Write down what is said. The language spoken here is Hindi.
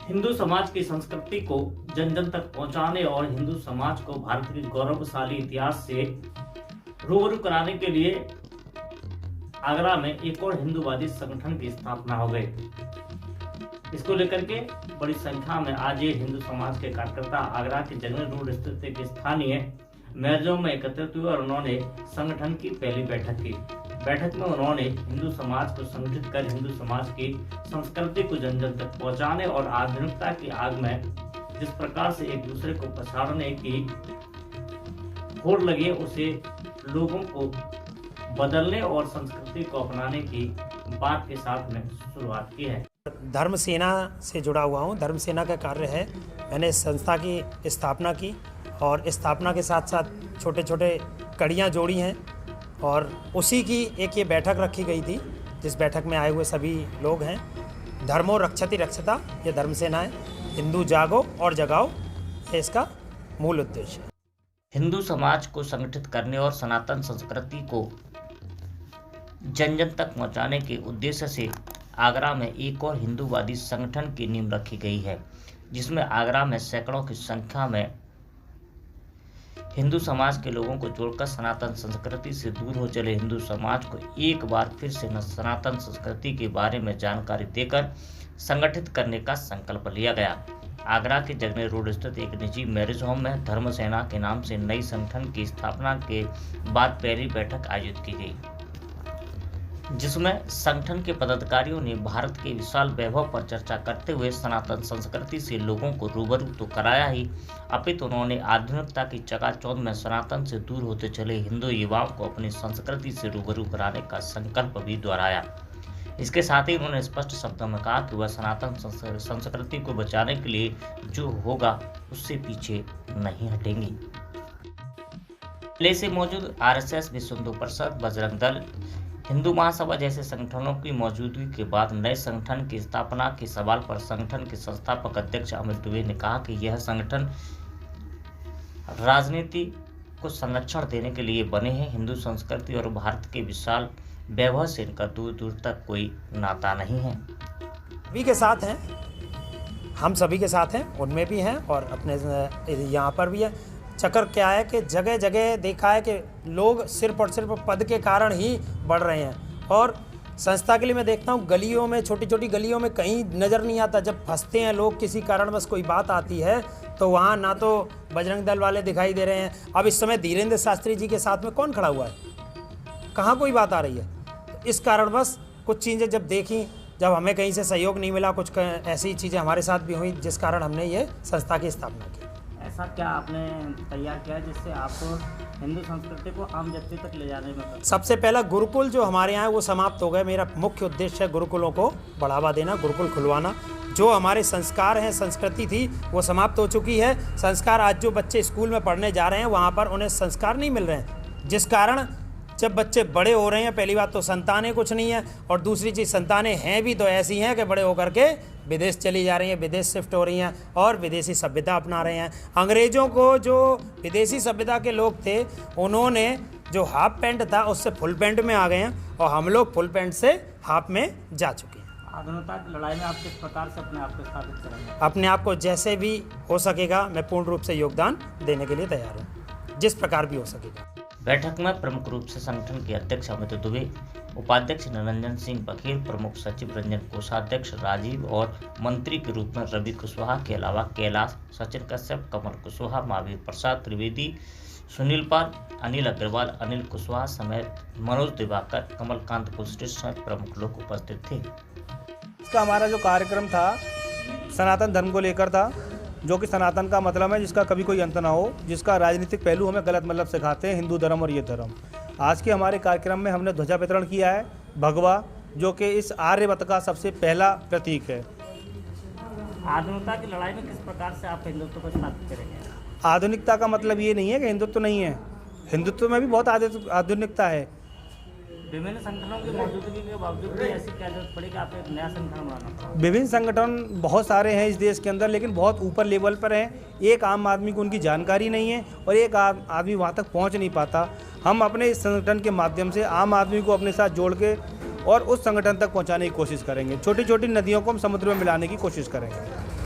हिंदू समाज की संस्कृति को जन जन तक पहुंचाने और हिंदू समाज को भारत के गौरवशाली इतिहास से रूबरू कराने के लिए आगरा में एक और हिंदूवादी संगठन की स्थापना हो गई। इसको लेकर के बड़ी संख्या में आज ये हिंदू समाज के कार्यकर्ता आगरा के जंगल रोड स्थित एक स्थानीय मैरिज में एकत्रित हुए और उन्होंने संगठन की पहली बैठक की। बैठक में उन्होंने हिंदू समाज को संगठित कर हिंदू समाज की संस्कृति को जन जन तक पहुंचाने और आधुनिकता की आग में जिस प्रकार से एक दूसरे को पछाड़ने की होड़ लगी उसे लोगों को बदलने और संस्कृति को अपनाने की बात के साथ में शुरुआत की है। धर्म सेना से जुड़ा हुआ हूँ। धर्म सेना का कार्य है, मैंने इस संस्था की स्थापना की और स्थापना के साथ साथ छोटे छोटे कड़ियाँ जोड़ी हैं और उसी की एक ये बैठक रखी गई थी जिस बैठक में आए हुए सभी लोग हैं। धर्मो रक्षति रक्षता, ये धर्म सेना है। हिंदू जागो और जगाओ, ये इसका मूल उद्देश्य है। हिंदू समाज को संगठित करने और सनातन संस्कृति को जन जन तक पहुंचाने के उद्देश्य से आगरा में एक और हिंदूवादी संगठन की नींव रखी गई है, जिसमें आगरा में सैकड़ों की संख्या में हिंदू समाज के लोगों को जोड़कर सनातन संस्कृति से दूर हो चले हिंदू समाज को एक बार फिर से सनातन संस्कृति के बारे में जानकारी देकर संगठित करने का संकल्प लिया गया। आगरा के जगने रोड स्थित एक निजी मैरिज होम में धर्म सेना के नाम से नई संगठन की स्थापना के बाद पहली बैठक आयोजित की गई, जिसमें संगठन के पदाधिकारियों ने भारत के विशाल वैभव पर चर्चा करते हुए सनातन संस्कृति से लोगों को रूबरू तो कराया ही, अपितु उन्होंने आधुनिकता की चकाचौंध में सनातन से दूर होते चले हिंदू युवाओं को अपनी संस्कृति से रूबरू कराने का संकल्प भी दोहराया। इसके साथ ही उन्होंने स्पष्ट शब्दों में कहा कि वह सनातन संस्कृति को बचाने के लिए जो होगा उससे पीछे नहीं हटेंगी। पहले से मौजूद आरएसएस, विश्व हिंदू परिषद, बजरंग दल, हिंदू महासभा जैसे संगठनों की मौजूदगी के बाद नए संगठन की स्थापना के सवाल पर संगठन के संस्थापक अध्यक्ष अमित दुबे ने कहा कि यह संगठन राजनीति को संरक्षण देने के लिए बने हैं। हिंदू संस्कृति और भारत के विशाल वैभव से इनका दूर दूर तक कोई नाता नहीं है। सभी के साथ हैं, हम सभी के साथ हैं, उनमें भी हैं और अपने यहाँ पर भी है। चक्कर क्या है कि जगह जगह देखा है कि लोग सिर्फ और सिर्फ पद के कारण ही बढ़ रहे हैं और संस्था के लिए मैं देखता हूँ गलियों में, छोटी छोटी गलियों में कहीं नज़र नहीं आता। जब फंसते हैं लोग किसी कारणवश कोई बात आती है तो वहाँ ना तो बजरंग दल वाले दिखाई दे रहे हैं। अब इस समय धीरेन्द्र शास्त्री जी के साथ में कौन खड़ा हुआ है, कहाँ कोई बात आ रही है। तो इस कारणवश कुछ चीज़ें जब देखी, जब हमें कहीं से सहयोग नहीं मिला, कुछ ऐसी चीज़ें हमारे साथ भी हुई जिस कारण हमने ये संस्था की स्थापना की। ऐसा क्या आपने तैयार किया जिससे आप हिंदू संस्कृति को आम व्यक्ति तक ले जाने में? सबसे पहला गुरुकुल जो हमारे यहाँ है वो समाप्त हो गए। मेरा मुख्य उद्देश्य है गुरुकुलों को बढ़ावा देना, गुरुकुल खुलवाना। जो हमारे संस्कार हैं, संस्कृति थी, वो समाप्त हो चुकी है। संस्कार आज जो बच्चे स्कूल में पढ़ने जा रहे हैं वहाँ पर उन्हें संस्कार नहीं मिल रहे हैं, जिस कारण जब बच्चे बड़े हो रहे हैं, पहली बात तो संतानें कुछ नहीं है और दूसरी चीज़ संतानें हैं भी तो ऐसी हैं कि बड़े होकर के विदेश चली जा रही हैं, विदेश शिफ्ट हो रही हैं और विदेशी सभ्यता अपना रहे हैं। अंग्रेज़ों को जो विदेशी सभ्यता के लोग थे उन्होंने जो हाफ पैंट था उससे फुल पैंट में आ गए हैं और हम लोग फुल पैंट से हाफ में जा चुके हैं। आधुनिकता की लड़ाई में आप किस प्रकार से अपने आप को स्थापित करेंगे? अपने आप को जैसे भी हो सकेगा मैं पूर्ण रूप से योगदान देने के लिए तैयार हूँ, जिस प्रकार भी हो सकेगा। बैठक में प्रमुख रूप से संगठन के अध्यक्ष अमित दुबे, उपाध्यक्ष निरंजन सिंह बघेल, प्रमुख सचिव रंजन, कोषाध्यक्ष राजीव और मंत्री के रूप में रवि कुशवाहा के अलावा कैलाश, सचिन कश्यप, कमल कुशवाहा, महावीर प्रसाद त्रिवेदी, सुनील पाल, अनिल अग्रवाल, अनिल कुशवाहा समेत मनोज दिवाकर, कमलकांत कुलश्रेष्ठ समेत प्रमुख लोग उपस्थित थे। इसका हमारा जो कार्यक्रम था सनातन धर्म को लेकर था, जो कि सनातन का मतलब है जिसका कभी कोई अंत ना हो, जिसका राजनीतिक पहलू हमें गलत मतलब सिखाते हैं हिंदू धर्म और ये धर्म। आज के हमारे कार्यक्रम में हमने ध्वजा वितरण किया है, भगवा, जो कि इस आर्यवत का सबसे पहला प्रतीक है। आधुनिकता की लड़ाई में किस प्रकार से आप हिंदुत्व को स्थापित करेंगे? आधुनिकता का मतलब ये नहीं है कि हिंदुत्व नहीं है, हिंदुत्व में भी बहुत आधुनिकता है। विभिन्न संगठनों की मौजूदगी के बावजूद भी ऐसी क्या जरूरत पड़ी कि आप एक नया संगठन बनाना पड़ा? विभिन्न संगठन बहुत सारे हैं इस देश के अंदर, लेकिन बहुत ऊपर लेवल पर हैं। एक आम आदमी को उनकी जानकारी नहीं है और एक आदमी वहाँ तक पहुँच नहीं पाता। हम अपने इस संगठन के माध्यम से आम आदमी को अपने साथ जोड़ के और उस संगठन तक पहुँचाने की कोशिश करेंगे। छोटी छोटी नदियों को हम समुद्र में मिलाने की कोशिश करेंगे।